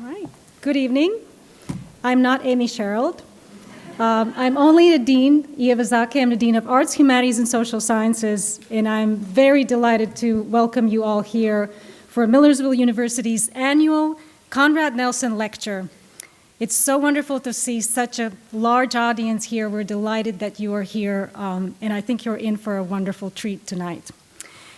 All right. Good evening. I'm not Amy Sherald. I'm only a dean, Iwazaki. I'm the Dean of Arts, Humanities, and Social Sciences, and I'm very delighted to welcome you all here for Millersville University's annual Conrad Nelson Lecture. It's so wonderful to see such a large audience here. We're delighted that you are here, and I think you're in for a wonderful treat tonight.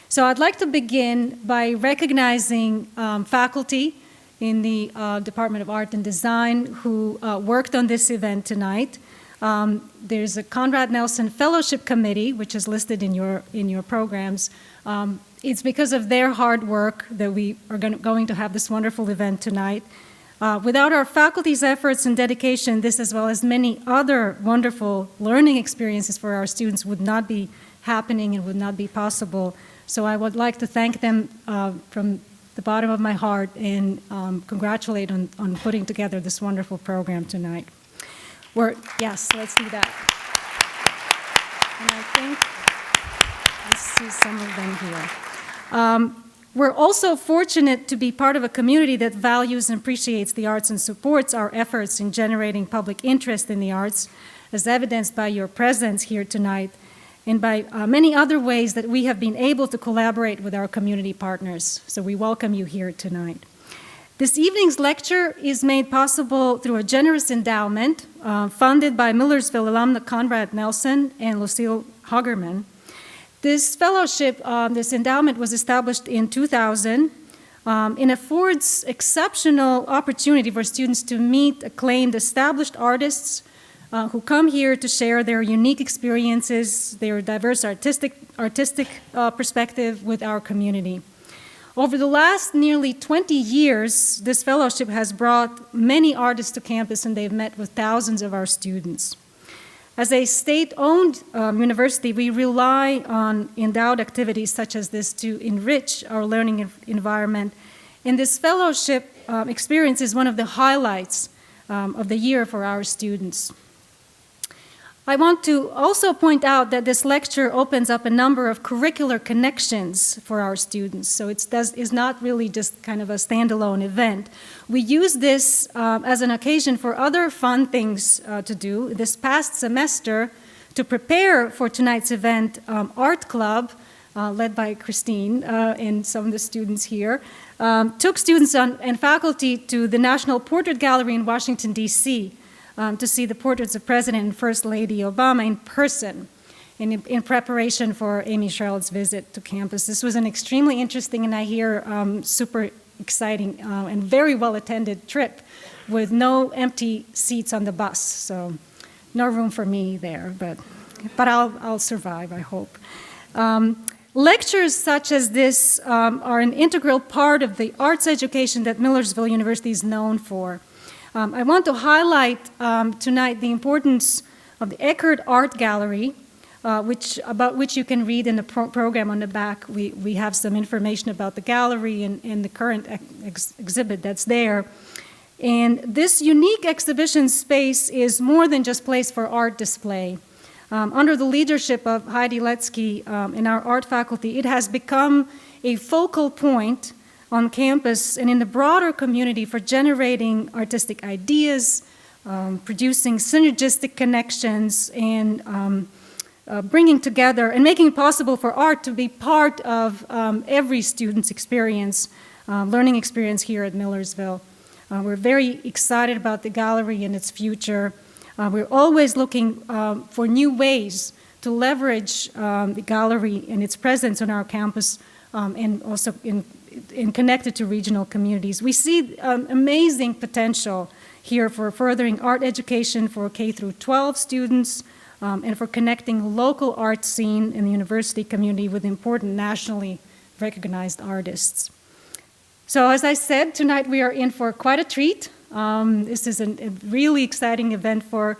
So I'd like to begin by recognizing faculty in the Department of Art and Design who worked on this event tonight. There's a Conrad Nelson Fellowship Committee, which is listed in your programs. It's because of their hard work that we are going to have this wonderful event tonight. Without our faculty's efforts and dedication, this as well as many other wonderful learning experiences for our students would not be happening and would not be possible. So I would like to thank them from the bottom of my heart and congratulate on putting together this wonderful program tonight. Yes, let's do that. And I think I see some of them here. We're also fortunate to be part of a community that values and appreciates the arts and supports our efforts in generating public interest in the arts, as evidenced by your presence here tonight, and by many other ways that we have been able to collaborate with our community partners. So we welcome you here tonight. This evening's lecture is made possible through a generous endowment funded by Millersville alumna Conrad Nelson and Lucille Hagerman. This fellowship, this endowment was established in 2000 and affords exceptional opportunity for students to meet acclaimed established artists who come here to share their unique experiences, their diverse artistic perspective with our community. Over the last nearly 20 years, this fellowship has brought many artists to campus, and they've met with thousands of our students. As a state-owned university, we rely on endowed activities such as this to enrich our learning environment, and this fellowship experience is one of the highlights of the year for our students. I want to also point out that this lecture opens up a number of curricular connections for our students. So it's not really just kind of a standalone event. We use this as an occasion for other fun things to do. This past semester, to prepare for tonight's event, Art Club, led by Christine and some of the students here, took students and faculty to the National Portrait Gallery in Washington, D.C., to see the portraits of President and First Lady Obama in person in preparation for Amy Sherald's visit to campus. This was an extremely interesting and I hear super exciting and very well-attended trip with no empty seats on the bus. So no room for me there, but I'll survive, I hope. Lectures such as this are an integral part of the arts education that Millersville University is known for. I want to highlight tonight the importance of the Eckert Art Gallery, about which you can read in the program on the back. We have some information about the gallery and the current exhibit that's there. And this unique exhibition space is more than just a place for art display. Under the leadership of Heidi Letsky and our art faculty, it has become a focal point on campus and in the broader community for generating artistic ideas, producing synergistic connections, and bringing together and making it possible for art to be part of every student's experience, learning experience here at Millersville. We're very excited about the gallery and its future. We're always looking for new ways to leverage the gallery and its presence on our campus and also in connected to regional communities. We see amazing potential here for furthering art education for K through 12 students and for connecting local art scene in the university community with important nationally recognized artists. So as I said, tonight we are in for quite a treat. This is a really exciting event for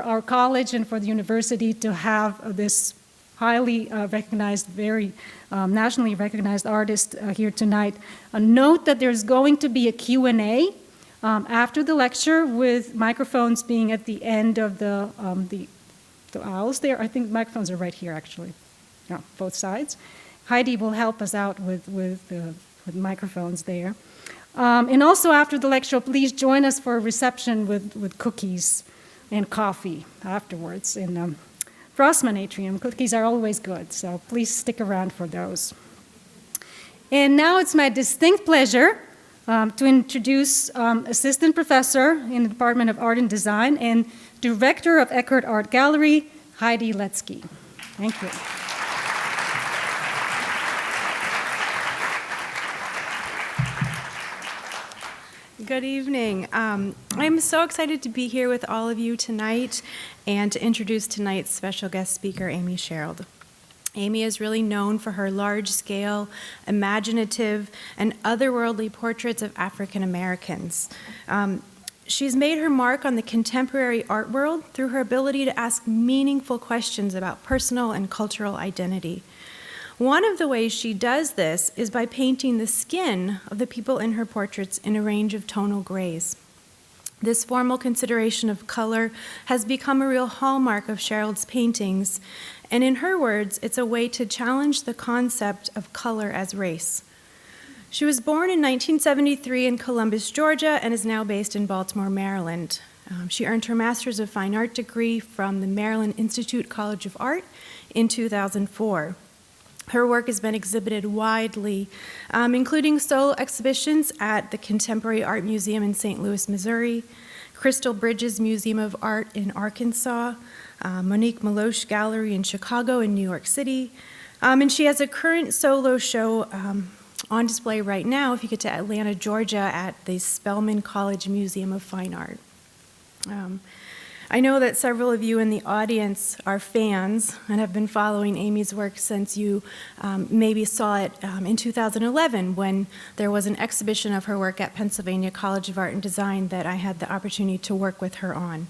our college and for the university to have this highly recognized, very nationally recognized artist here tonight. Note that there's going to be a Q&A after the lecture with microphones being at the end of the aisles there. I think microphones are right here, actually, both sides. Heidi will help us out with microphones there. And also after the lecture, please join us for a reception with cookies and coffee afterwards in Rossman Atrium. Cookies are always good, so please stick around for those. And now it's my distinct pleasure to introduce Assistant Professor in the Department of Art and Design and Director of Eckert Art Gallery, Heidi Letzky. Thank you. Good evening. I'm so excited to be here with all of you tonight and to introduce tonight's special guest speaker, Amy Sherald. Amy is really known for her large-scale, imaginative, and otherworldly portraits of African Americans. She's made her mark on the contemporary art world through her ability to ask meaningful questions about personal and cultural identity. One of the ways she does this is by painting the skin of the people in her portraits in a range of tonal grays. This formal consideration of color has become a real hallmark of Sherald's paintings, and in her words, it's a way to challenge the concept of color as race. She was born in 1973 in Columbus, Georgia, and is now based in Baltimore, Maryland. She earned her Master's of Fine Art degree from the Maryland Institute College of Art in 2004. Her work has been exhibited widely, including solo exhibitions at the Contemporary Art Museum in St. Louis, Missouri, Crystal Bridges Museum of Art in Arkansas, Monique Meloche Gallery in Chicago and New York City, and she has a current solo show on display right now if you get to Atlanta, Georgia at the Spelman College Museum of Fine Art. I know that several of you in the audience are fans and have been following Amy's work since you maybe saw it in 2011 when there was an exhibition of her work at Pennsylvania College of Art and Design that I had the opportunity to work with her on.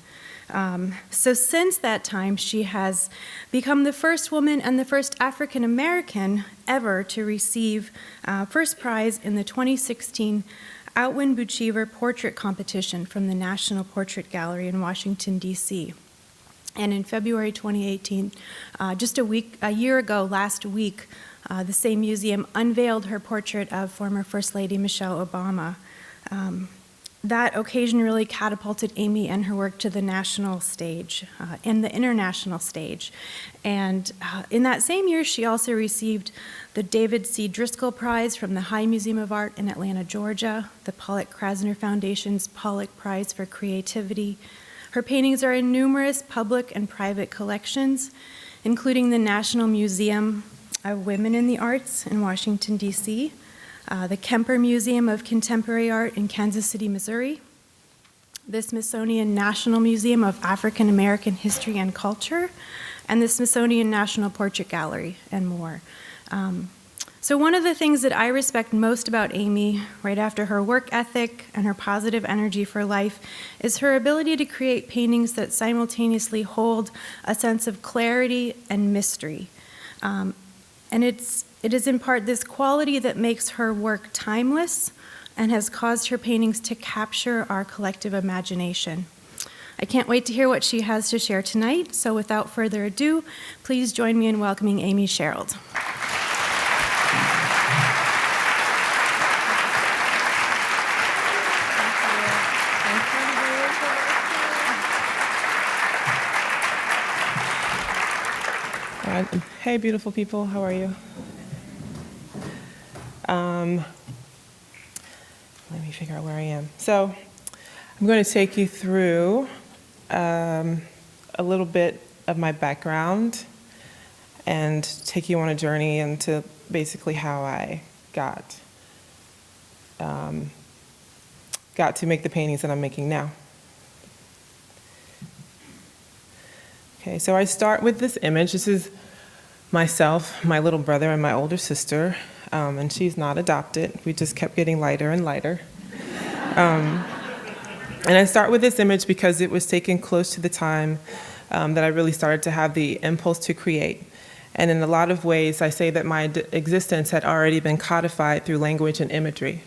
So since that time, she has become the first woman and the first African American ever to receive first prize in the 2016 Outwin Boochever Portrait Competition from the National Portrait Gallery in Washington, D.C. And in February 2018, just a year ago, last week, the same museum unveiled her portrait of former First Lady Michelle Obama. That occasion really catapulted Amy and her work to the national stage and the international stage. And in that same year, she also received the David C. Driscoll Prize from the High Museum of Art in Atlanta, Georgia, the Pollock-Krasner Foundation's Pollock Prize for Creativity. Her paintings are in numerous public and private collections, including the National Museum of Women in the Arts in Washington, D.C., the Kemper Museum of Contemporary Art in Kansas City, Missouri, the Smithsonian National Museum of African American History and Culture, and the Smithsonian National Portrait Gallery, and more. So one of the things that I respect most about Amy, right after her work ethic and her positive energy for life, is her ability to create paintings that simultaneously hold a sense of clarity and mystery. And it is in part this quality that makes her work timeless and has caused her paintings to capture our collective imagination. I can't wait to hear what she has to share tonight, so without further ado, please join me in welcoming Amy Sherald. Hey, beautiful people, how are you? Let me figure out where I am. So I'm going to take you through a little bit of my background and take you on a journey into basically how I got to make the paintings that I'm making now. Okay, so I start with this image. This is myself, my little brother, and my older sister, and she's not adopted. We just kept getting lighter and lighter. And I start with this image because it was taken close to the time that I really started to have the impulse to create. And in a lot of ways, I say that my existence had already been codified through language and imagery.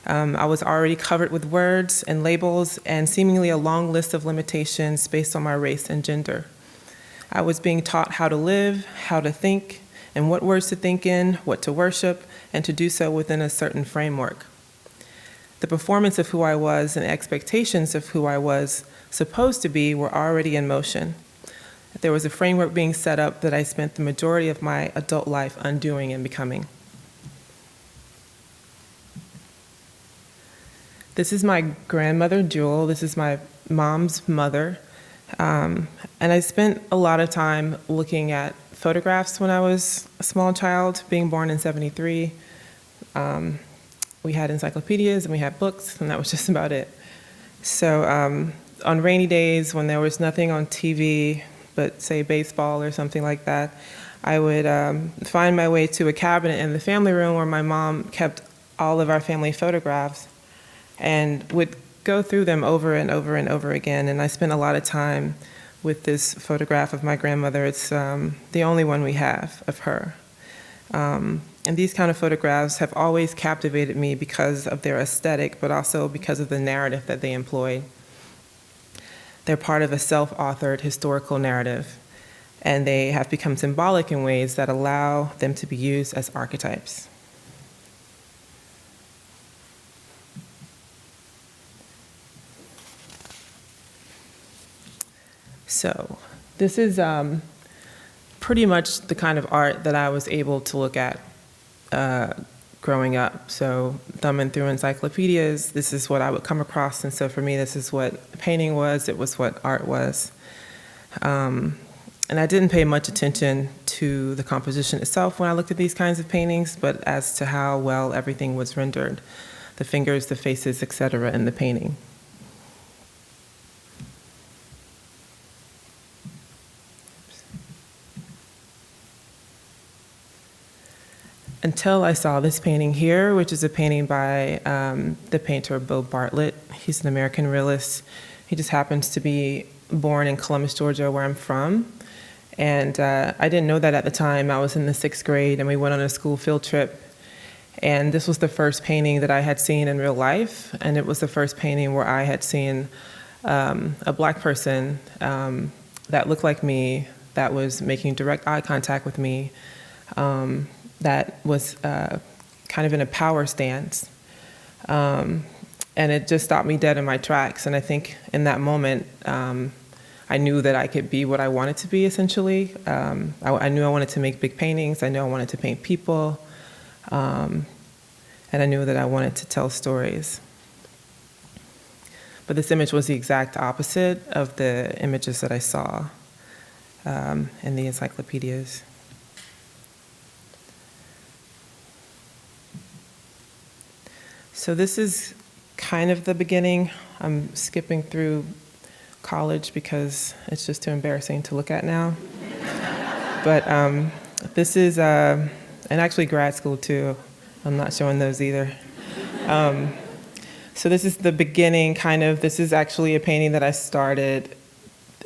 I was already covered with words and labels and seemingly a long list of limitations based on my race and gender. I was being taught how to live, how to think, and what words to think in, what to worship, and to do so within a certain framework. the performance of who I was and expectations of who I was supposed to be were already in motion. There was a framework being set up that I spent the majority of my adult life undoing and becoming. This is my grandmother, Jewel. This is my mom's mother. And I spent a lot of time looking at photographs when I was a small child, being born in '73. We had encyclopedias and we had books, and that was just about it. So on rainy days when there was nothing on TV but, say, baseball or something like that, I would find my way to a cabinet in the family room where my mom kept all of our family photographs and would go through them over and over and over again. And I spent a lot of time with this photograph of my grandmother. It's the only one we have of her. And these kind of photographs have always captivated me because of their aesthetic, but also because of the narrative that they employ. They're part of a self-authored historical narrative, and they have become symbolic in ways that allow them to be used as archetypes. So this is pretty much the kind of art that I was able to look at growing up. So thumbing through encyclopedias, this is what I would come across. And so for me, this is what painting was. It was what art was. And I didn't pay much attention to the composition itself when I looked at these kinds of paintings, but as to how well everything was rendered, the fingers, the faces, etc., in the painting. Until I saw this painting here, which is a painting by the painter Beau Bartlett. He's an American realist. He just happens to be born in Columbus, Georgia, where I'm from. And I didn't know that at the time. I was in the 6th grade, and we went on a school field trip. And this was the first painting that I had seen in real life, and it was the first painting where I had seen a Black person that looked like me, that was making direct eye contact with me, that was kind of in a power stance. And it just stopped me dead in my tracks. And I think in that moment, I knew that I could be what I wanted to be, essentially. I knew I wanted to make big paintings. I knew I wanted to paint people. And I knew that I wanted to tell stories. But this image was the exact opposite of the images that I saw in the encyclopedias. So this is kind of the beginning. I'm skipping through college because it's just too embarrassing to look at now. But this is, and actually grad school too. I'm not showing those either. So this is the beginning, kind of. This is actually a painting that I started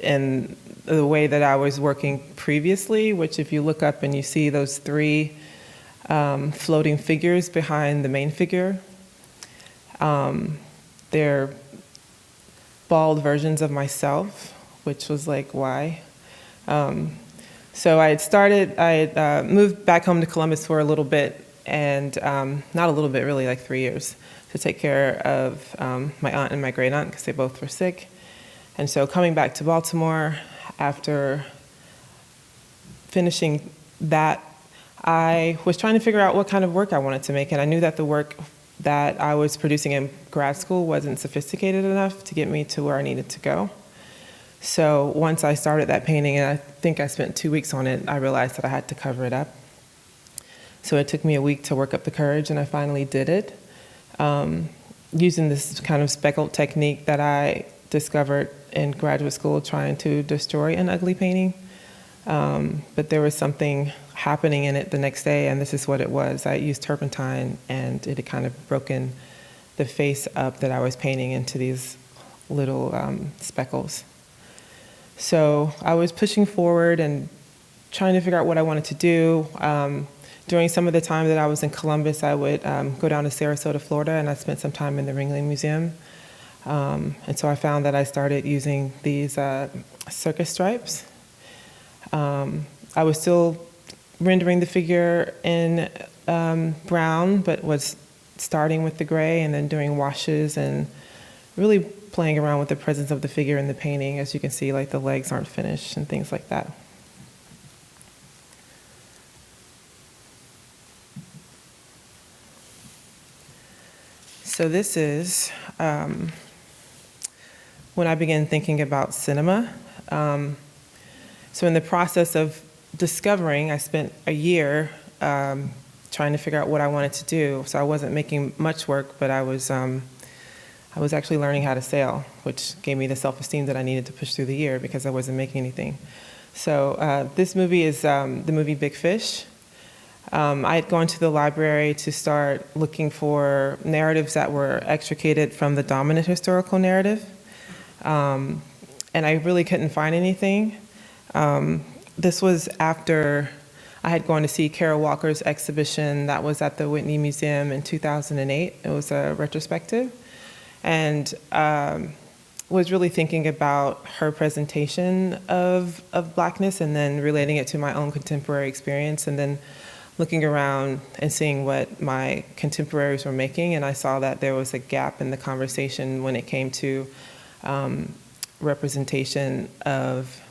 in the way that I was working previously, which if you look up and you see those 3 floating figures behind the main figure, they're bald versions of myself, which was like, why? So I had moved back home to Columbus for a little bit, and not a little bit, really, like 3 years, to take care of my aunt and my great aunt because they both were sick. And so coming back to Baltimore after finishing that, I was trying to figure out what kind of work I wanted to make, and I knew that the work that I was producing in grad school wasn't sophisticated enough to get me to where I needed to go. So once I started that painting, and I think I spent 2 weeks on it, I realized that I had to cover it up. So it took me a week to work up the courage, and I finally did it, using this kind of speckled technique that I discovered in graduate school trying to destroy an ugly painting. But there was something happening in it the next day, and this is what it was. I used turpentine, and it had kind of broken the face up that I was painting into these little speckles. So I was pushing forward and trying to figure out what I wanted to do. During some of the time that I was in Columbus, I would go down to Sarasota, Florida, and I spent some time in the Ringling Museum. And so I found that I started using these circus stripes. I was still rendering the figure in brown, but was starting with the gray and then doing washes and really playing around with the presence of the figure in the painting. As you can see, like the legs aren't finished and things like that. So this is when I began thinking about cinema. So in the process of discovering, I spent a year trying to figure out what I wanted to do. So I wasn't making much work, but I was actually learning how to sail, which gave me the self-esteem that I needed to push through the year because I wasn't making anything. So this movie is the movie Big Fish. I had gone to the library to start looking for narratives that were extricated from the dominant historical narrative, and I really couldn't find anything. This was after I had gone to see Carol Walker's exhibition that was at the Whitney Museum in 2008. It was a retrospective, and was really thinking about her presentation of Blackness and then relating it to my own contemporary experience, and then looking around and seeing what my contemporaries were making, and I saw that there was a gap in the conversation when it came to representation of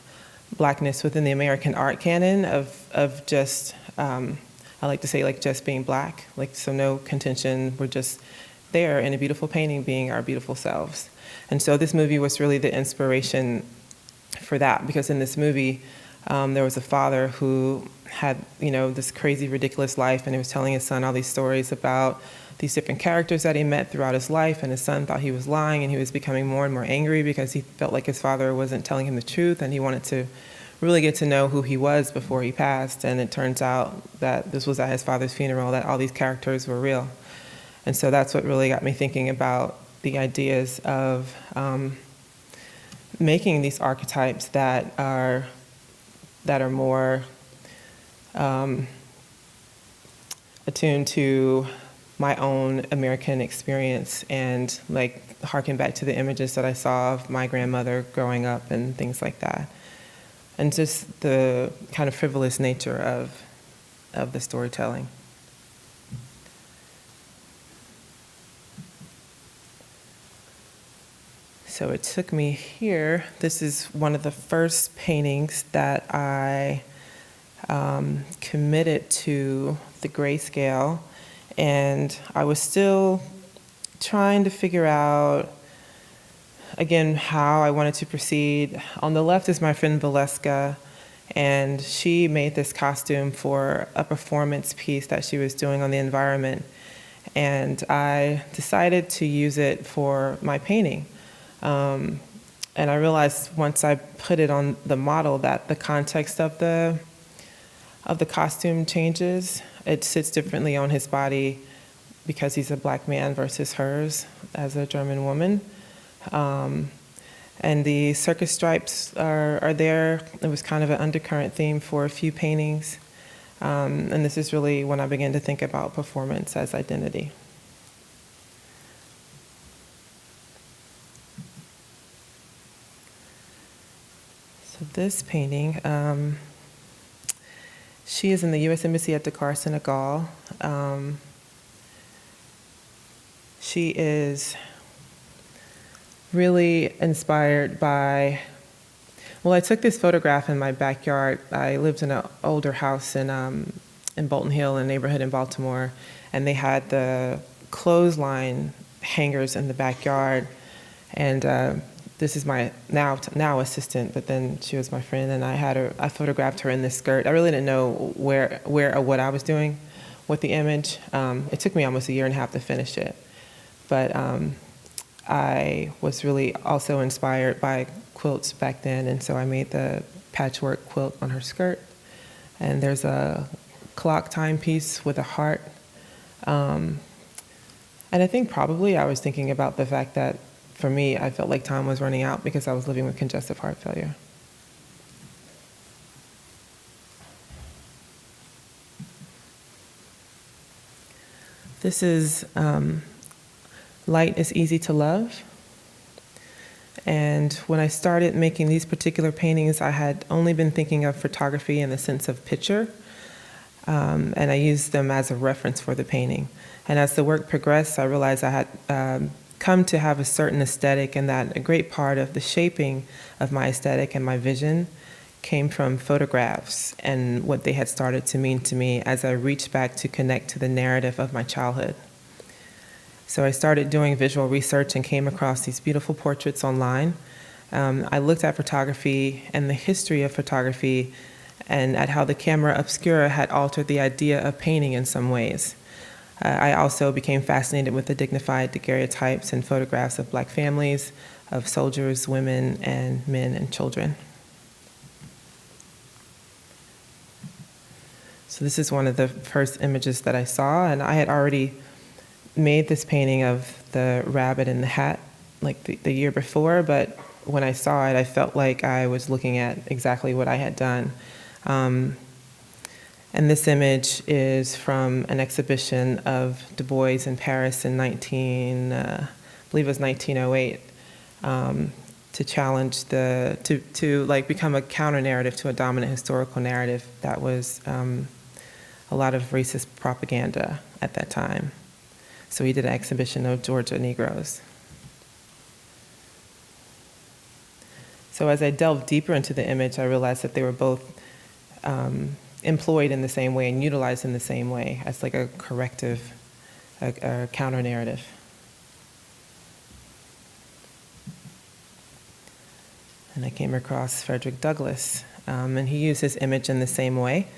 Blackness within the American art canon of just, I like to say, like, just being Black, like, so no contention, we're just there in a beautiful painting being our beautiful selves. And so this movie was really the inspiration for that, because in this movie, there was a father who had, this crazy, ridiculous life, and he was telling his son all these stories about these different characters that he met throughout his life, and his son thought he was lying, and he was becoming more and more angry because he felt like his father wasn't telling him the truth, and he wanted to really get to know who he was before he passed. And it turns out that this was at his father's funeral, that all these characters were real. And so that's what really got me thinking about the ideas of making these archetypes that are more attuned to my own American experience, and like harken back to the images that I saw of my grandmother growing up and things like that, and just the kind of frivolous nature of the storytelling. So it took me here. This is one of the first paintings that I committed to the grayscale, and I was still trying to figure out, again, how I wanted to proceed. On the left is my friend Valeska, and she made this costume for a performance piece that she was doing on the environment, and I decided to use it for my painting. And I realized once I put it on the model that the context of the costume changes. It sits differently on his body because he's a Black man versus hers as a German woman. And the circus stripes are there. It was kind of an undercurrent theme for a few paintings. And this is really when I began to think about performance as identity. So this painting, she is in the U.S. Embassy at Dakar, Senegal. She is really inspired by, well, I took this photograph in my backyard. I lived in an older house in Bolton Hill, in a neighborhood in Baltimore, and they had the clothesline hangers in the backyard. And this is my now assistant, but then she was my friend, and I photographed her in this skirt. I really didn't know where or what I was doing with the image. It took me almost a year and a half to finish it. But I was really also inspired by quilts back then, and so I made the patchwork quilt on her skirt. And there's a clock timepiece with a heart. And I think probably I was thinking about the fact that for me, I felt like time was running out because I was living with congestive heart failure. This is Light is Easy to Love. And when I started making these particular paintings, I had only been thinking of photography in the sense of picture. and I used them as a reference for the painting. And as the work progressed, I realized I had come to have a certain aesthetic, and that a great part of the shaping of my aesthetic and my vision came from photographs and what they had started to mean to me as I reached back to connect to the narrative of my childhood. So I started doing visual research and came across these beautiful portraits online. I looked at photography and the history of photography and at how the camera obscura had altered the idea of painting in some ways. I also became fascinated with the dignified daguerreotypes and photographs of Black families, of soldiers, women, and men and children. So this is one of the first images that I saw, and I had already made this painting of the rabbit in the hat like the year before, but when I saw it, I felt like I was looking at exactly what I had done. And this image is from an exhibition of Du Bois in Paris in I believe it was 1908, to challenge to like become a counter narrative to a dominant historical narrative that was a lot of racist propaganda at that time. So he did an exhibition of Georgia Negroes. So as I delved deeper into the image, I realized that they were both employed in the same way and utilized in the same way as like a corrective, a counter narrative. And I came across Frederick Douglass, and he used his image in the same way.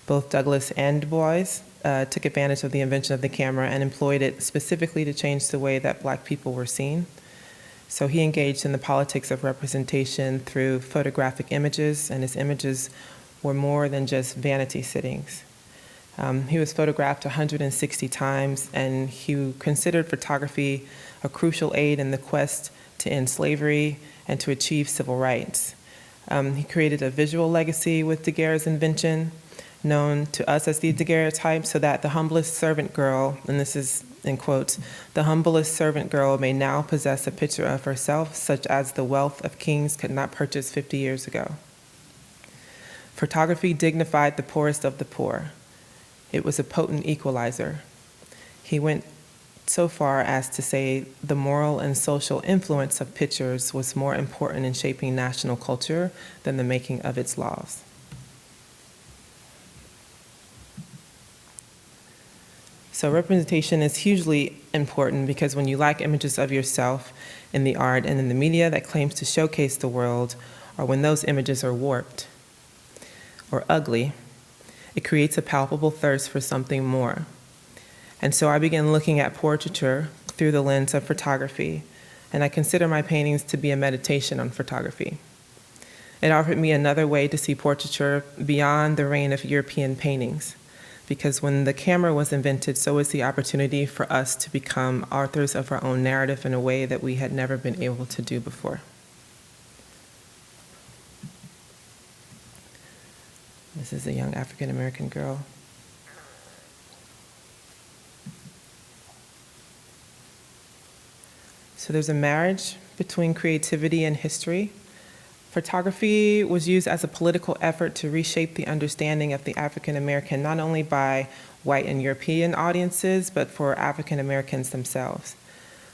Both Douglass and Du Bois took advantage of the invention of the camera and employed it specifically to change the way that Black people were seen. So he engaged in the politics of representation through photographic images, and his images were more than just vanity sittings. He was photographed 160 times, and he considered photography a crucial aid in the quest to end slavery and to achieve civil rights. He created a visual legacy with Daguerre's invention, known to us as the daguerreotype, so that the humblest servant girl, and this is in quotes, the humblest servant girl may now possess a picture of herself such as the wealth of kings could not purchase 50 years ago. Photography dignified the poorest of the poor. It was a potent equalizer. He went so far as to say the moral and social influence of pictures was more important in shaping national culture than the making of its laws. So representation is hugely important because when you lack images of yourself in the art and in the media that claims to showcase the world, or when those images are warped or ugly, it creates a palpable thirst for something more. And so I began looking at portraiture through the lens of photography, and I consider my paintings to be a meditation on photography. It offered me another way to see portraiture beyond the reign of European paintings, because when the camera was invented, so was the opportunity for us to become authors of our own narrative in a way that we had never been able to do before. This is a young African-American girl. So there's a marriage between creativity and history. Photography was used as a political effort to reshape the understanding of the African-American, not only by white and European audiences, but for African-Americans themselves.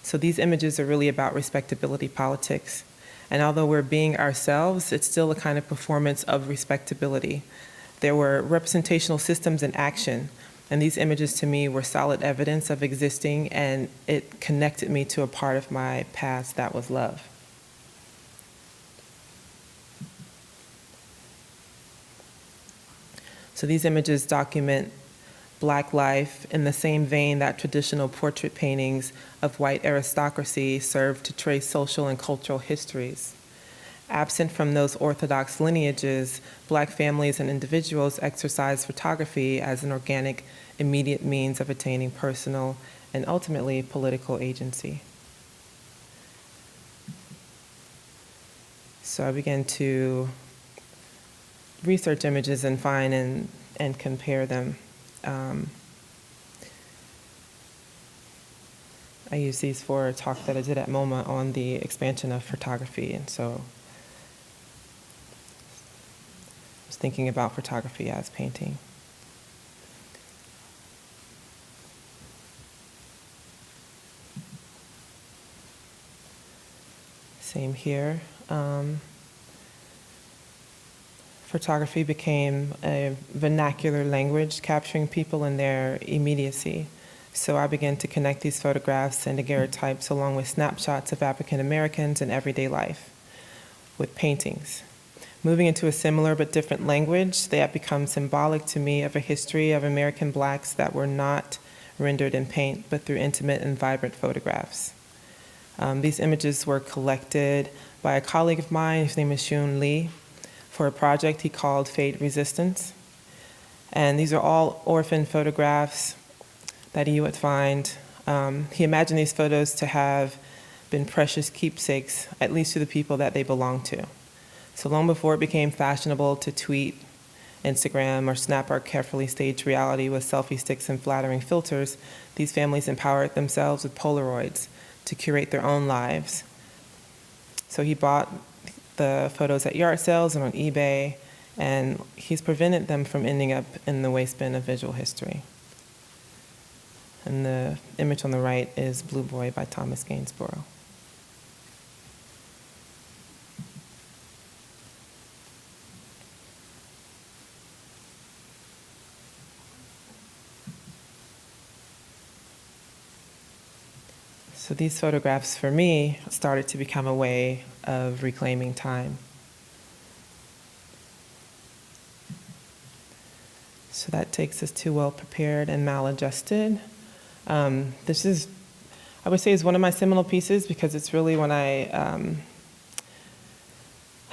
So these images are really about respectability politics. And although we're being ourselves, it's still a kind of performance of respectability. There were representational systems in action, and these images to me were solid evidence of existing, and it connected me to a part of my past that was love. So these images document Black life in the same vein that traditional portrait paintings of white aristocracy serve to trace social and cultural histories. Absent from those orthodox lineages, Black families and individuals exercise photography as an organic, immediate means of attaining personal and ultimately political agency. So I began to research images and find and compare them. I use these for a talk that I did at MoMA on the expansion of photography, and so I was thinking about photography as painting. Same here. Photography became a vernacular language capturing people in their immediacy. So I began to connect these photographs and daguerreotypes along with snapshots of African Americans in everyday life with paintings. Moving into a similar but different language, they have become symbolic to me of a history of American Blacks that were not rendered in paint, but through intimate and vibrant photographs. These images were collected by a colleague of mine, his name is Shun Lee, for a project he called Fate Resistance. And these are all orphan photographs that he would find. He imagined these photos to have been precious keepsakes, at least to the people that they belonged to. So long before it became fashionable to tweet, Instagram, or snap our carefully staged reality with selfie sticks and flattering filters, these families empowered themselves with Polaroids to curate their own lives. So he bought the photos at yard sales and on eBay, and he's prevented them from ending up in the waste bin of visual history. And the image on the right is Blue Boy by Thomas Gainsborough. So these photographs, for me, started to become a way of reclaiming time. So that takes us to Well Prepared and Maladjusted. This is, I would say, is one of my seminal pieces because it's really when I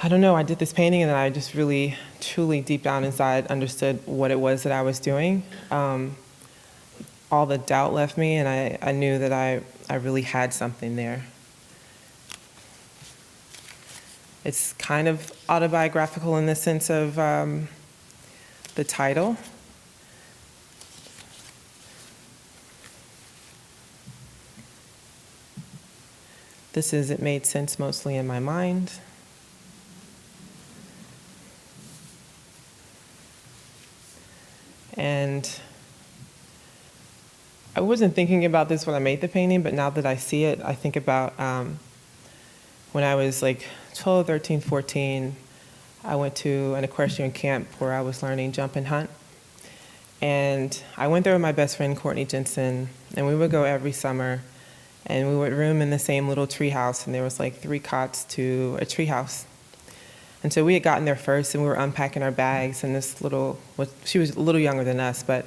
don't know, I did this painting and then I just really, truly deep down inside understood what it was that I was doing. All the doubt left me and I knew that I really had something there. It's kind of autobiographical in the sense of the title. This is It Made Sense Mostly in My Mind. And I wasn't thinking about this when I made the painting, but now that I see it, I think about when I was like 12, 13, 14, I went to an equestrian camp where I was learning jump and hunt. And I went there with my best friend, Courtney Jensen, and we would go every summer, and we would room in the same little tree house, and there was like 3 cots to a tree house. And so we had gotten there first, and we were unpacking our bags, and this little, she was a little younger than us, but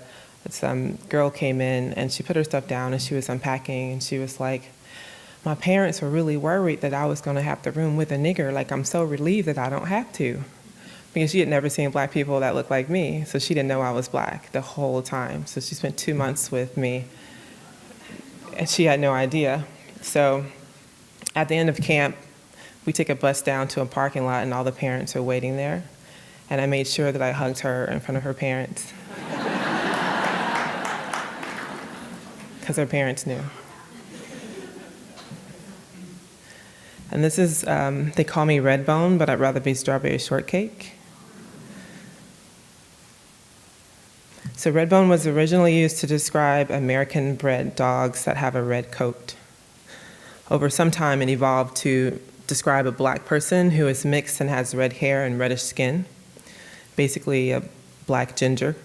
some girl came in, and she put her stuff down, and she was unpacking, and she was like, my parents were really worried that I was going to have to room with a nigger. Like, I'm so relieved that I don't have to. Because she had never seen Black people that looked like me, so she didn't know I was Black the whole time. So she spent 2 months with me, and she had no idea. So at the end of camp, we take a bus down to a parking lot, and all the parents are waiting there. And I made sure that I hugged her in front of her parents. Because her parents knew. And this is, they call me Redbone, but I'd rather be Strawberry Shortcake. So Redbone was originally used to describe American-bred dogs that have a red coat. Over some time, it evolved to describe a Black person who is mixed and has red hair and reddish skin, basically a Black ginger.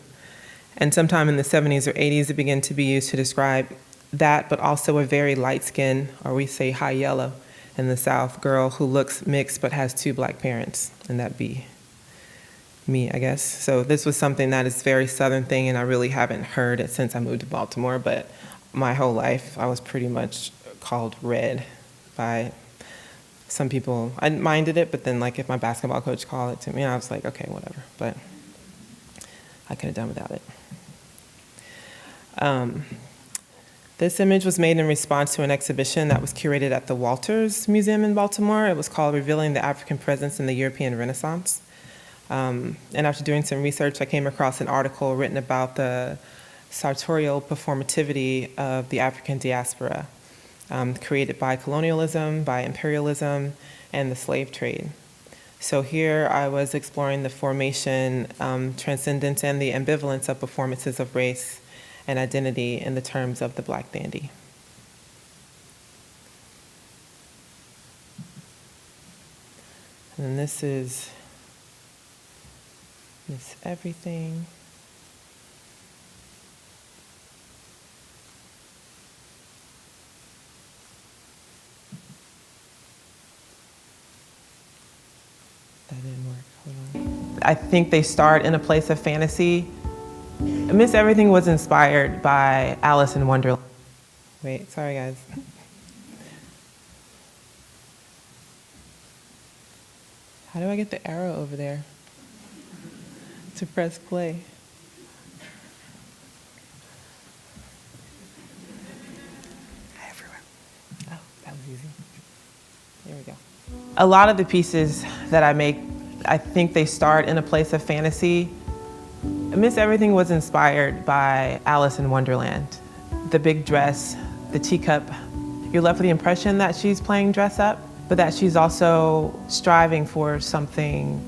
And sometime in the 70s or 80s, it began to be used to describe that, but also a very light skin, or we say high yellow in the South, girl who looks mixed but has 2 Black parents, and that'd be me, I guess. So this was something that is a very Southern thing, and I really haven't heard it since I moved to Baltimore, but my whole life I was pretty much called Red by some people. I minded it, but then like if my basketball coach called it to me, I was like, okay, whatever, but I could have done without it. This image was made in response to an exhibition that was curated at the Walters Museum in Baltimore. It was called Revealing the African Presence in the European Renaissance. And after doing some research, I came across an article written about the sartorial performativity of the African diaspora, created by colonialism, by imperialism, and the slave trade. So here I was exploring the formation, transcendence, and the ambivalence of performances of race and identity in the terms of the Black dandy. And this is Miss Everything. That didn't work. Hold on. I think they start in a place of fantasy. Miss Everything was inspired by Alice in Wonderland. Wait, sorry guys. How do I get the arrow over there to press play? Everywhere. Oh, that was easy. There we go. A lot of the pieces that I make, I think they start in a place of fantasy. Miss Everything was inspired by Alice in Wonderland. The big dress, the teacup. You're left with the impression that she's playing dress up, but that she's also striving for something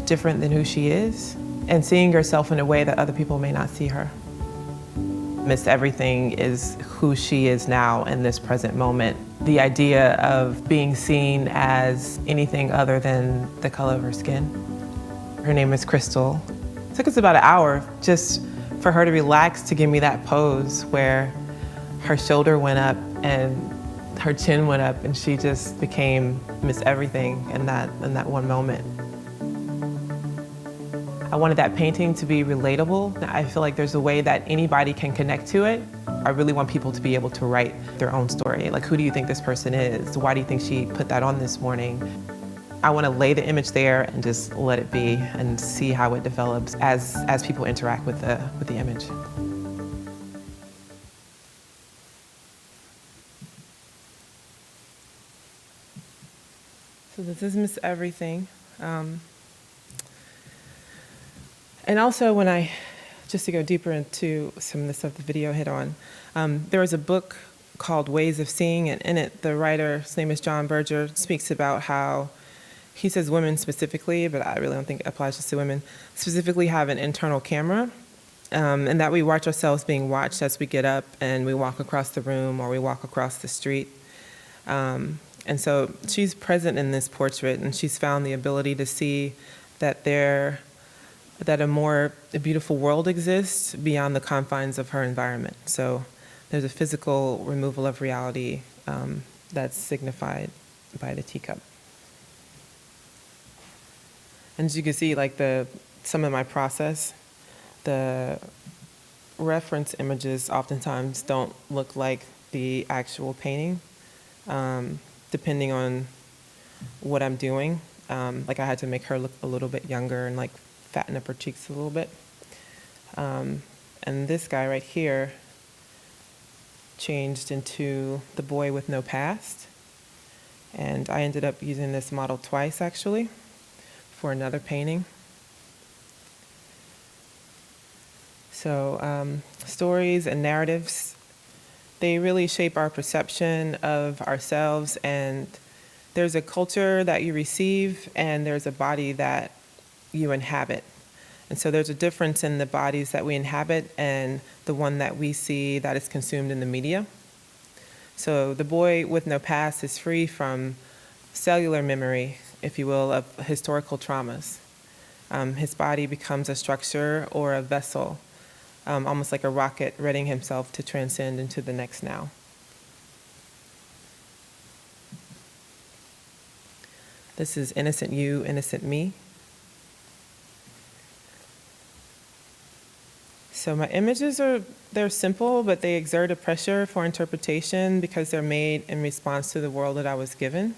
different than who she is and seeing herself in a way that other people may not see her. Miss Everything is who she is now in this present moment. The idea of being seen as anything other than the color of her skin. Her name is Crystal. It took us about an hour just for her to relax to give me that pose where her shoulder went up and her chin went up and she just became Miss Everything in that one moment. I wanted that painting to be relatable. I feel like there's a way that anybody can connect to it. I really want people to be able to write their own story. Like, who do you think this person is? Why do you think she put that on this morning? I want to lay the image there and just let it be and see how it develops as people interact with the image. So this is Miss Everything. And also just to go deeper into some of the stuff the video hit on, there was a book called Ways of Seeing, and in it, the writer, his name is John Berger, speaks about how, he says women specifically, but I really don't think it applies just to women, specifically have an internal camera, and that we watch ourselves being watched as we get up and we walk across the room or we walk across the street. And so she's present in this portrait, and she's found the ability to see that a more beautiful world exists beyond the confines of her environment. So there's a physical removal of reality that's signified by the teacup. And as you can see, like some of my process, the reference images oftentimes don't look like the actual painting, depending on what I'm doing. Like I had to make her look a little bit younger and like fatten up her cheeks a little bit. And this guy right here changed into the boy with no past. And I ended up using this model twice, actually, for another painting. So stories and narratives, they really shape our perception of ourselves, and there's a culture that you receive and there's a body that you inhabit. And so there's a difference in the bodies that we inhabit and the one that we see that is consumed in the media. So the boy with no past is free from cellular memory, if you will, of historical traumas. His body becomes a structure or a vessel, almost like a rocket readying himself to transcend into the next now. This is Innocent You, Innocent Me. So my images they're simple, but they exert a pressure for interpretation because they're made in response to the world that I was given.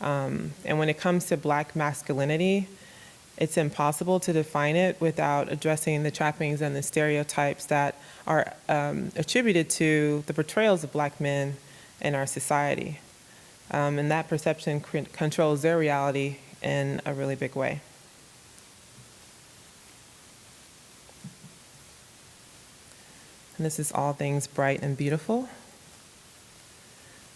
And when it comes to Black masculinity, it's impossible to define it without addressing the trappings and the stereotypes that are attributed to the portrayals of Black men in our society. And that perception controls their reality in a really big way. And this is All Things Bright and Beautiful.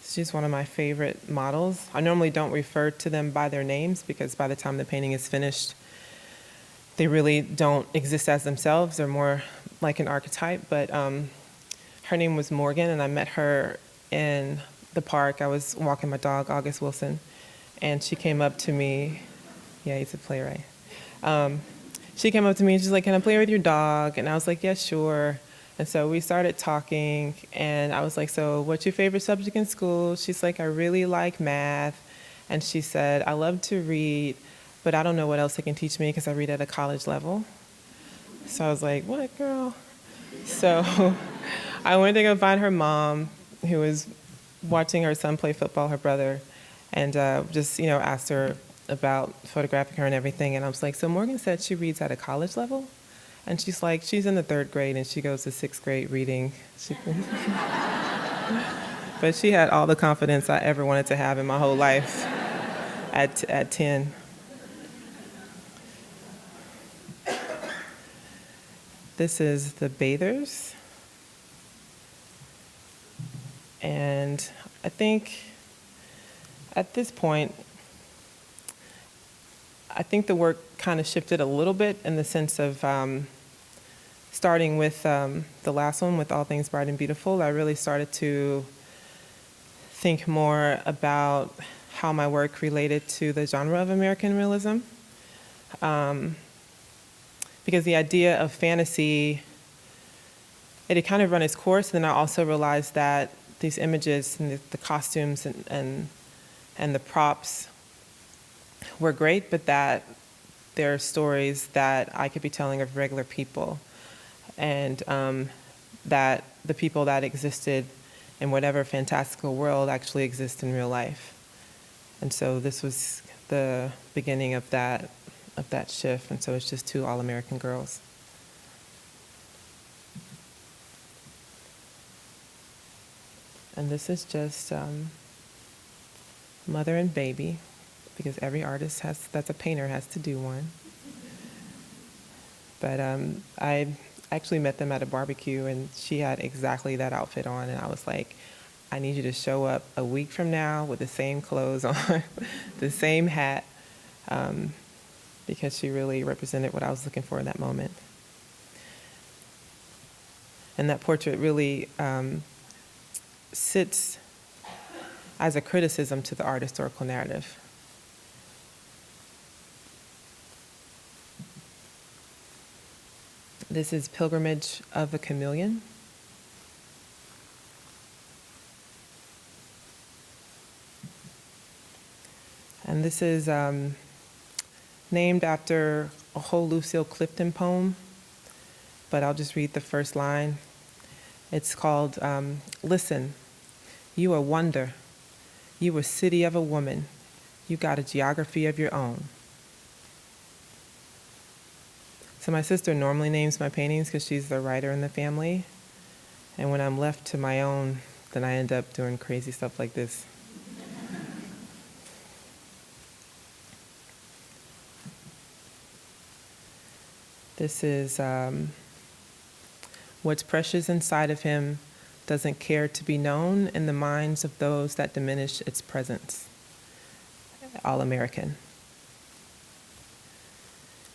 She's one of my favorite models. I normally don't refer to them by their names because by the time the painting is finished, they really don't exist as themselves. They're more like an archetype, but her name was Morgan, and I met her in the park. I was walking my dog, August Wilson, and she came up to me. Yeah, he's a playwright. She came up to me and she's like, "Can I play with your dog?" And I was like, "Yeah, sure." And so we started talking, and I was like, "So what's your favorite subject in school?" She's like, "I really like math." And she said, "I love to read, but I don't know what else they can teach me because I read at a college level." So I was like, "What, girl?" So I went to go find her mom, who was watching her son play football, her brother, and just, asked her about photographing her and everything. And I was like, "So Morgan said she reads at a college level?" And she's like, "She's in the 3rd grade and she goes to 6th grade reading." But she had all the confidence I ever wanted to have in my whole life at 10. This is the Bathers. And I think at this point, I think the work kind of shifted a little bit in the sense of starting with the last one, with All Things Bright and Beautiful. I really started to think more about how my work related to the genre of American realism. Because the idea of fantasy, it had kind of run its course, and then I also realized that these images and the costumes and the props were great, but that there are stories that I could be telling of regular people, and that the people that existed in whatever fantastical world actually exist in real life. And so this was the beginning of that shift, and so it's just 2 all-American girls. And this is just mother and baby, because every artist that's a painter has to do one. But I actually met them at a barbecue, and she had exactly that outfit on, and I was like, "I need you to show up a week from now with the same clothes on, the same hat," because she really represented what I was looking for in that moment. And that portrait really sits as a criticism to the art historical narrative. This is Pilgrimage of the Chameleon. And this is named after a whole Lucille Clifton poem, but I'll just read the first line. It's called, "Listen, you a wonder. You a city of a woman. You got a geography of your own." So my sister normally names my paintings because she's the writer in the family. And when I'm left to my own, then I end up doing crazy stuff like this. This is what's precious inside of him doesn't care to be known in the minds of those that diminish its presence. All American.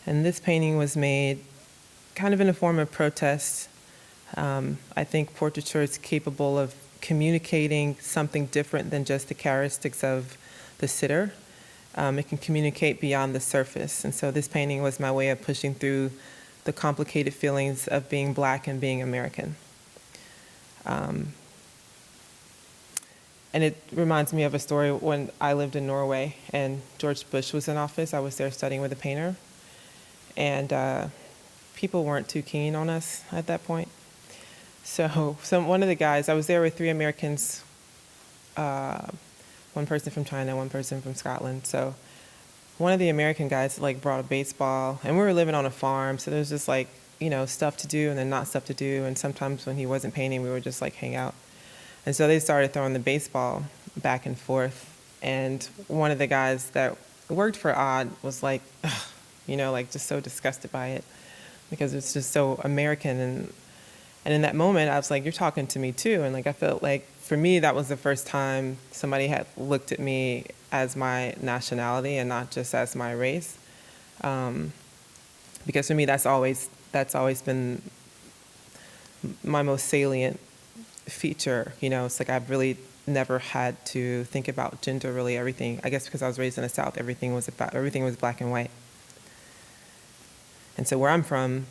And this painting was made kind of in a form of protest. I think portraiture is capable of communicating something different than just the characteristics of the sitter. It can communicate beyond the surface. And so this painting was my way of pushing through the complicated feelings of being Black and being American. And it reminds me of a story when I lived in Norway and George Bush was in office. I was there studying with a painter. And people weren't too keen on us at that point. So one of the guys, I was there with 3 Americans, one person from China, one person from Scotland. So one of the American guys brought a baseball, and we were living on a farm, so there was just stuff to do and then not stuff to do. And sometimes when he wasn't painting, we would just hang out. And so they started throwing the baseball back and forth. And one of the guys that worked for Odd was like, ugh, just so disgusted by it because it's just so American. And in that moment, I was like, "You're talking to me too." And I felt like for me, that was the first time somebody had looked at me as my nationality and not just as my race. Because for me, that's always been my most salient feature. It's like I've really never had to think about gender, really everything. I guess because I was raised in the South, everything was black and white. And so where I'm from,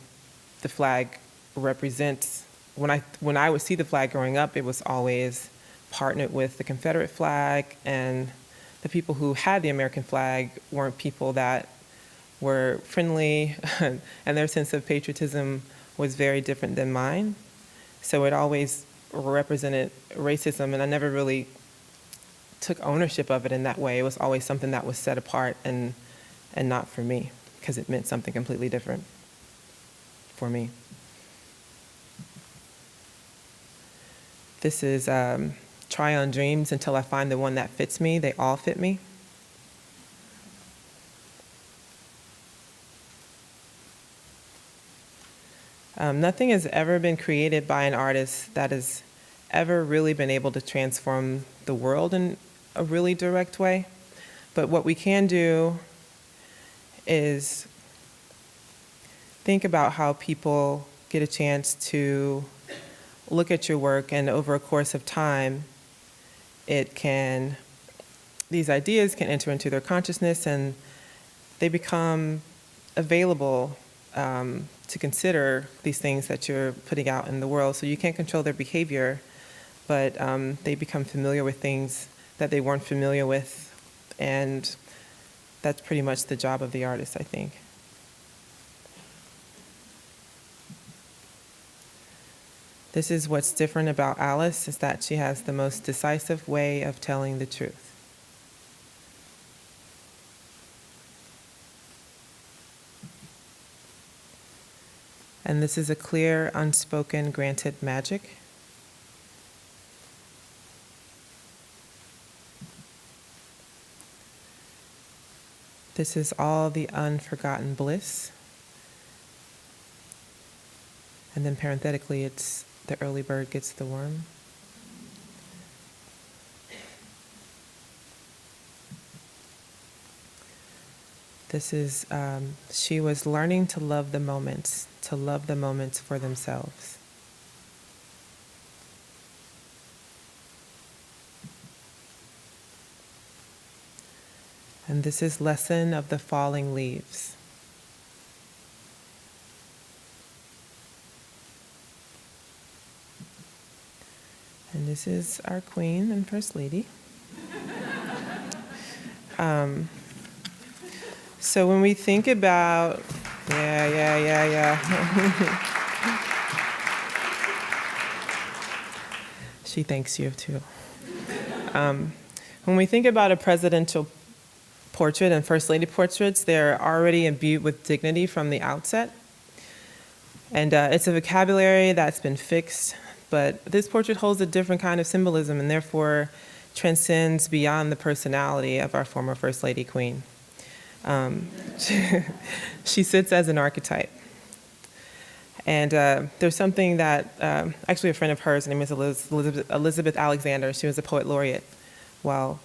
the flag represents, when I would see the flag growing up, it was always partnered with the Confederate flag, and the people who had the American flag weren't people that were friendly, and their sense of patriotism was very different than mine. So it always represented racism, and I never really took ownership of it in that way. It was always something that was set apart and not for me, because it meant something completely different for me. This is Try On Dreams Until I Find the One That Fits Me. They all fit me. Nothing has ever been created by an artist that has ever really been able to transform the world in a really direct way. But what we can do is think about how people get a chance to look at your work, and over a course of time, these ideas can enter into their consciousness, and they become available to consider these things that you're putting out in the world. So you can't control their behavior, but they become familiar with things that they weren't familiar with, and that's pretty much the job of the artist, I think. This is what's different about Alice, is that she has the most decisive way of telling the truth. And this is a clear, unspoken, granted magic. This is all the unforgotten bliss. And then parenthetically, it's the early bird gets the worm. This is, she was learning to love the moments for themselves. And this is Lesson of the Falling Leaves. And this is our Queen and First Lady. So when we think about, she thanks you too. When we think about a presidential portrait and First Lady portraits, they're already imbued with dignity from the outset. And it's a vocabulary that's been fixed, but this portrait holds a different kind of symbolism and therefore transcends beyond the personality of our former First Lady Queen. She sits as an archetype. And there's something that, actually a friend of hers, her name is Elizabeth Alexander. She was a poet laureate while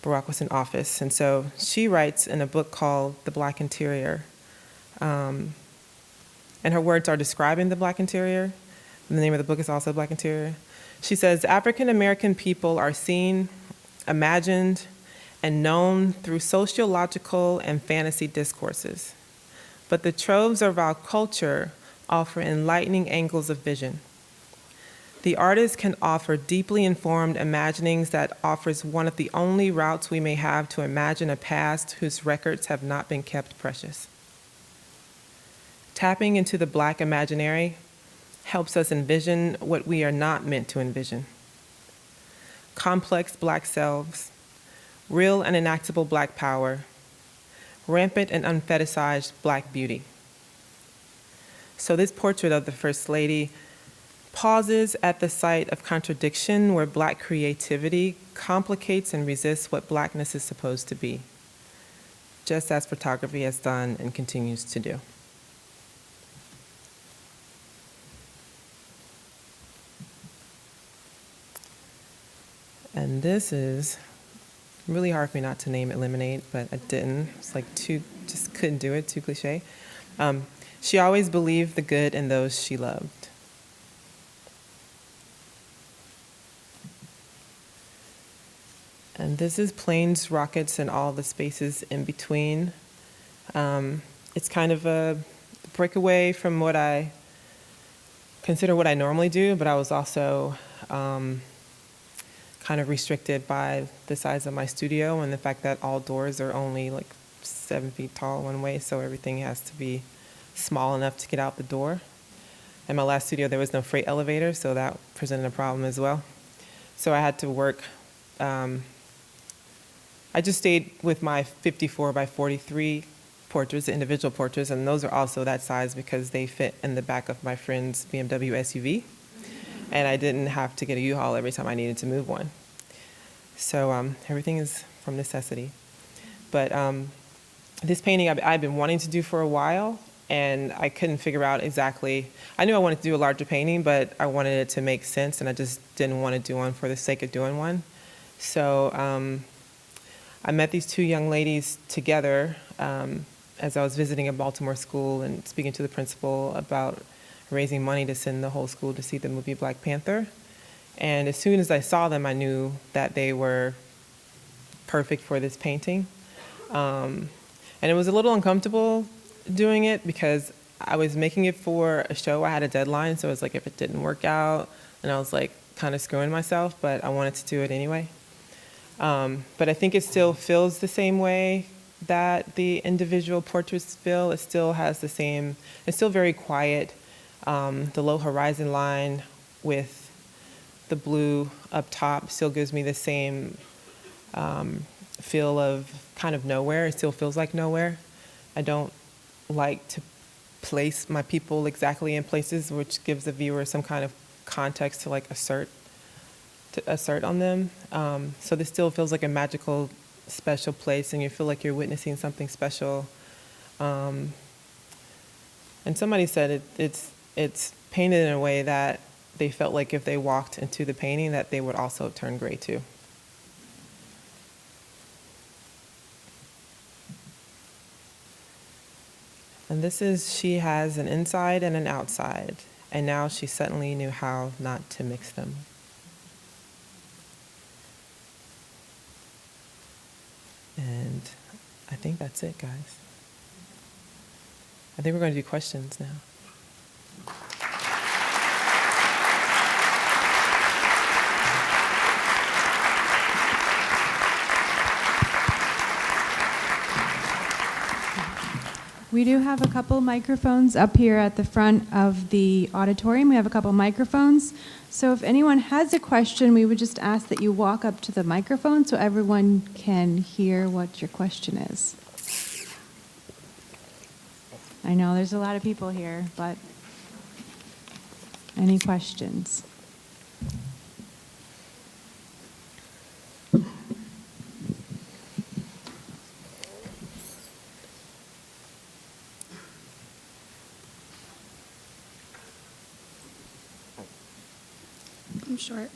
Barack was in office. And so she writes in a book called The Black Interior. And her words are describing the Black Interior. And the name of the book is also Black Interior. She says, African American people are seen, imagined, and known through sociological and fantasy discourses. But the troves of our culture offer enlightening angles of vision. The artist can offer deeply informed imaginings that offers one of the only routes we may have to imagine a past whose records have not been kept precious. Tapping into the Black imaginary helps us envision what we are not meant to envision. Complex Black selves, real and enactable Black power, rampant and unfetishized Black beauty. So this portrait of the First Lady pauses at the site of contradiction where Black creativity complicates and resists what Blackness is supposed to be, just as photography has done and continues to do. And this is really hard for me not to name it Lemonade, but I didn't. It's like just couldn't do it, too cliche. She always believed the good in those she loved. And this is planes, rockets, and all the spaces in between. It's kind of a breakaway from what I consider what I normally do, but I was also kind of restricted by the size of my studio and the fact that all doors are only like 7 feet tall one way, so everything has to be small enough to get out the door. In my last studio, there was no freight elevator, so that presented a problem as well. So I had to work. I just stayed with my 54 by 43 portraits, the individual portraits, and those are also that size because they fit in the back of my friend's BMW SUV, and I didn't have to get a U-Haul every time I needed to move one. So everything is from necessity. But this painting I've been wanting to do for a while, and I couldn't figure out exactly. I knew I wanted to do a larger painting, but I wanted it to make sense, and I just didn't want to do one for the sake of doing one. So I met these two young ladies together as I was visiting a Baltimore school and speaking to the principal about raising money to send the whole school to see the movie Black Panther. And as soon as I saw them, I knew that they were perfect for this painting. And it was a little uncomfortable doing it because I was making it for a show. I had a deadline, so it was like if it didn't work out, and I was like kind of screwing myself, but I wanted to do it anyway. But I think it still feels the same way that the individual portraits feel. It still has the same, it's still very quiet. The low horizon line with the blue up top still gives me the same feel of kind of nowhere. It still feels like nowhere. I don't like to place my people exactly in places which gives the viewer some kind of context to like assert on them. So this still feels like a magical, special place, and you feel like you're witnessing something special. And somebody said it's painted in a way that they felt like if they walked into the painting that they would also turn gray too. And this is, she has an inside and an outside, and now she suddenly knew how not to mix them. And I think that's it, guys. I think we're going to do questions now. We do have a couple microphones up here at the front of the auditorium. We have a couple microphones. So if anyone has a question, we would just ask that you walk up to the microphone so everyone can hear what your question is. I know there's a lot of people here, but any questions? I'm short.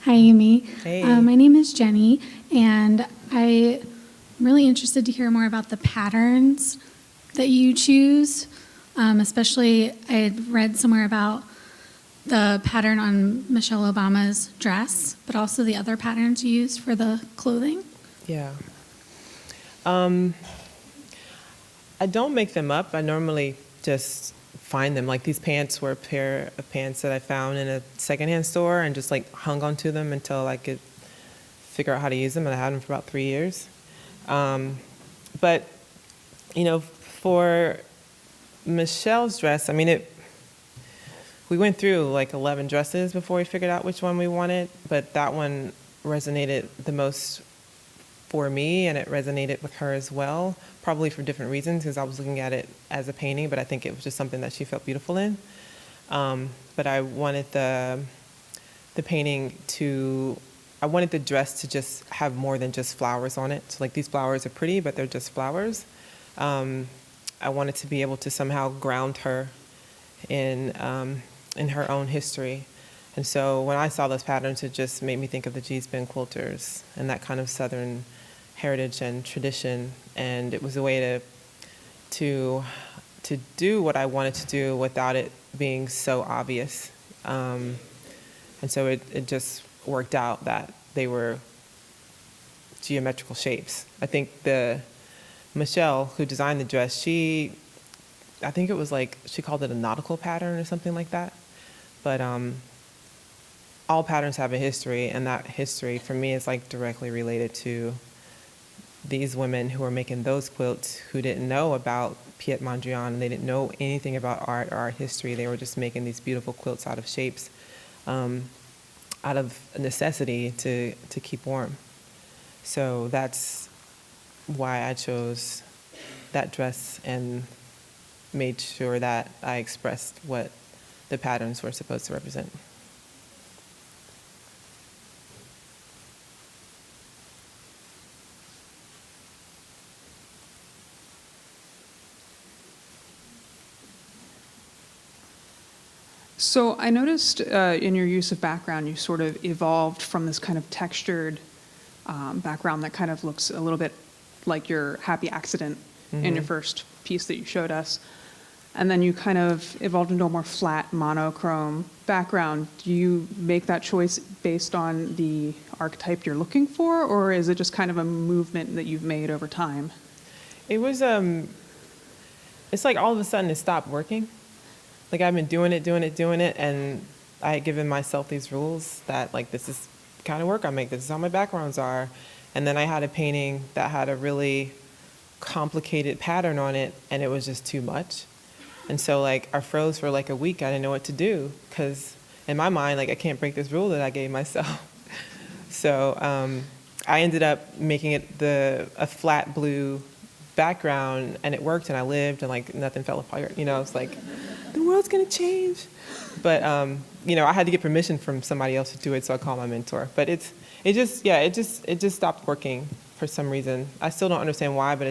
Hi, Amy. Hey. My name is Jenny, and I'm really interested to hear more about the patterns that you choose. Especially, I had read somewhere about the pattern on Michelle Obama's dress, but also the other patterns you use for the clothing. Yeah. I don't make them up. I normally just find them. Like these pants were a pair of pants that I found in a secondhand store and just like hung onto them until I could figure out how to use them, and I had them for about 3 years. But, you know, for Michelle's dress, I mean, we went through like 11 dresses before we figured out which one we wanted, but that one resonated the most for me, and it resonated with her as well, probably for different reasons, because I was looking at it as a painting, but I think it was just something that she felt beautiful in. But I wanted the painting to, I wanted the dress to just have more than just flowers on it. So like these flowers are pretty, but they're just flowers. I wanted to be able to somehow ground her in her own history. And so when I saw those patterns, it just made me think of the G-spin quilters and that kind of Southern heritage and tradition. And it was a way to do what I wanted to do without it being so obvious. And so it just worked out that they were geometrical shapes. I think Michelle, who designed the dress, I think it was like, she called it a nautical pattern or something like that. But all patterns have a history, and that history for me is like directly related to these women who were making those quilts, who didn't know about Piet Mondrian, and they didn't know anything about art or art history. They were just making these beautiful quilts out of shapes, out of necessity to keep warm. So that's why I chose that dress and made sure that I expressed what the patterns were supposed to represent. So I noticed in your use of background, you sort of evolved from this kind of textured background that kind of looks a little bit like your happy accident in your first piece that you showed us. And then you kind of evolved into a more flat monochrome background. Do you make that choice based on the archetype you're looking for, or is it just kind of a movement that you've made over time? It was, it's like all of a sudden it stopped working. Like I've been doing it, and I had given myself these rules that like, this is the kind of work I make, this is how my backgrounds are. And then I had a painting that had a really complicated pattern on it, and it was just too much. And so like I froze for like a week. I didn't know what to do, because in my mind, like I can't break this rule that I gave myself. So I ended up making it a flat blue background, and it worked, and I lived, and like nothing fell apart. You know, it's like the world's gonna change. But you know, I had to get permission from somebody else to do it, so I called my mentor. But it just stopped working for some reason. I still don't understand why, but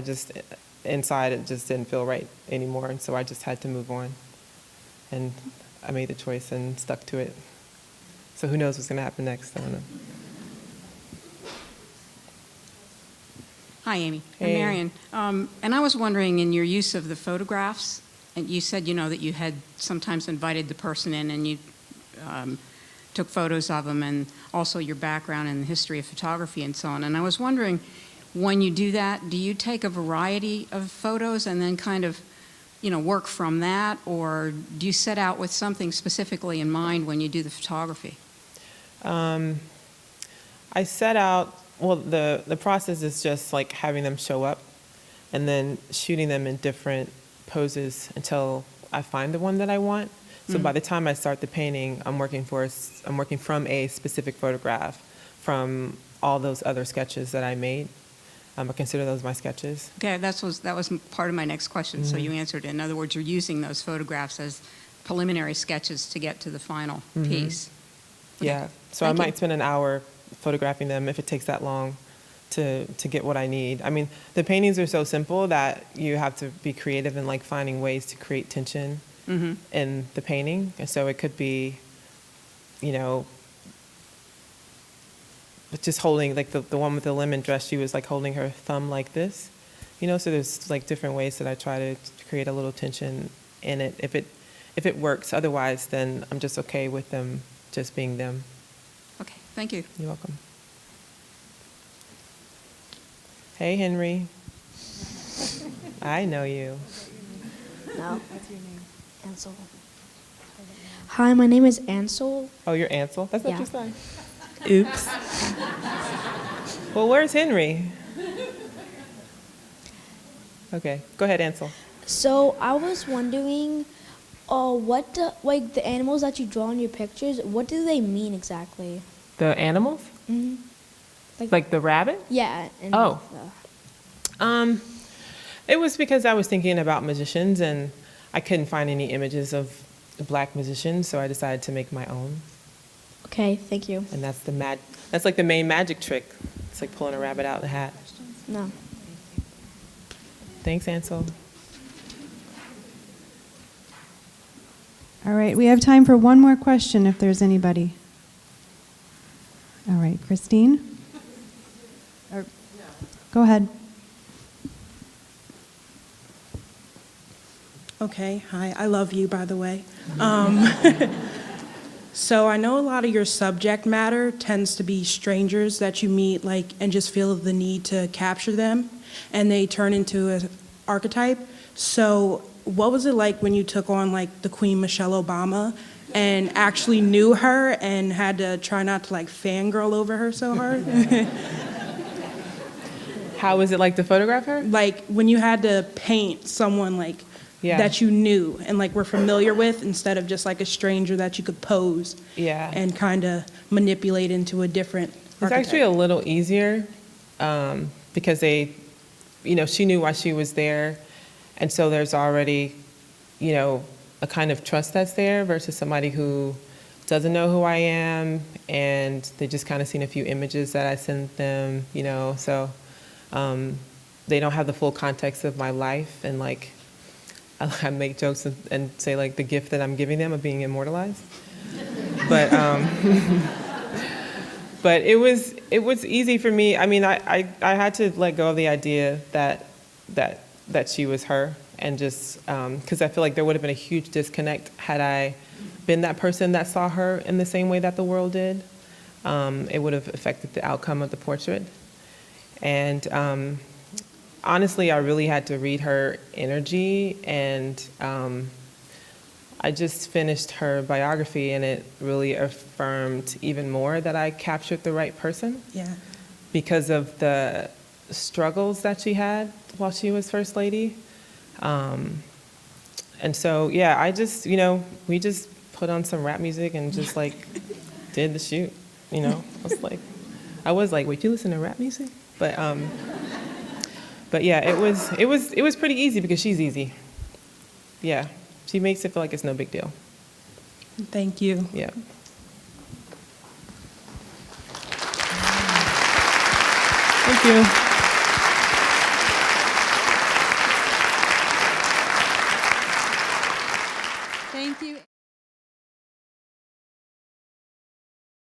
inside it just didn't feel right anymore, and so I just had to move on. And I made the choice and stuck to it. So who knows what's gonna happen next? I don't know. Hi, Amy. Hey. I'm Marion. And I was wondering, in your use of the photographs, and you said, you know, that you had sometimes invited the person in and you took photos of them, and also your background and the history of photography and so on. And I was wondering, when you do that, do you take a variety of photos and then kind of, you know, work from that, or do you set out with something specifically in mind when you do the photography? I set out, well, the process is just like having them show up and then shooting them in different poses until I find the one that I want. So by the time I start the painting, I'm working from a specific photograph from all those other sketches that I made. I consider those my sketches. Okay, that was part of my next question, so you answered it. In other words, you're using those photographs as preliminary sketches to get to the final piece. Okay. Yeah, so Thank I you. might spend an hour photographing them if it takes that long to get what I need. I mean, the paintings are so simple that you have to be creative in like finding ways to create tension in the painting. And so it could be, you know, just holding, like the one with the lemon dress, she was like holding her thumb like this, you know, so there's like different ways that I try to create a little tension in it if it works. Otherwise, then I'm just okay with them just being them. Okay, thank you. You're welcome. Hey, Henry. I know you. No. What's your name? Ansel. Hi, my name is Ansel. Oh, you're Ansel? That's not Yeah. your son. Oops. Well, where's Henry? Okay, go ahead, Ansel. So I was wondering, like the animals that you draw in your pictures, what do they mean exactly? The animals? Mm-hmm. Like the rabbit? Yeah. And Oh. It was because I was thinking about musicians, and I couldn't find any images of black musicians, so I decided to make my own. Okay, thank you. And that's like the main magic trick. It's like pulling a rabbit out of the hat. No. Thanks, Ansel. All right, we have time for one more question if there's anybody. All right, Christine? Go ahead. Okay, hi, I love you, by the way. So I know a lot of your subject matter tends to be strangers that you meet, like, and just feel the need to capture them, and they turn into an archetype. So what was it like when you took on, like, the Queen Michelle Obama and actually knew her and had to try not to, like, fangirl over her so hard? How was it like to photograph her? Like, when you had to paint someone, like, Yeah. that you knew and, like, were familiar with, instead of just, like, a stranger that you could pose Yeah. and kind of manipulate into a different It's archetype. actually a little easier because she knew why she was there. And so there's already, a kind of trust that's there versus somebody who doesn't know who I am and they just kind of seen a few images that I sent them, so they don't have the full context of my life. And like, I make jokes and say like the gift that I'm giving them of being immortalized. But but it was easy for me. I mean, I had to let go of the idea that she was her, and just because I feel like there would have been a huge disconnect had I been that person that saw her in the same way that the world did. It would have affected the outcome of the portrait. And honestly, I really had to read her energy, and I just finished her biography, and it really affirmed even more that I captured the right person. Yeah. Because of the struggles that she had while she was First Lady. And so, yeah, I just, we just put on some rap music and just like did the shoot, I was like, wait, you listen to rap music? But yeah, it was pretty easy because she's easy. Yeah, she makes it feel like it's no big deal. Thank you. Yeah. Thank you. Thank you.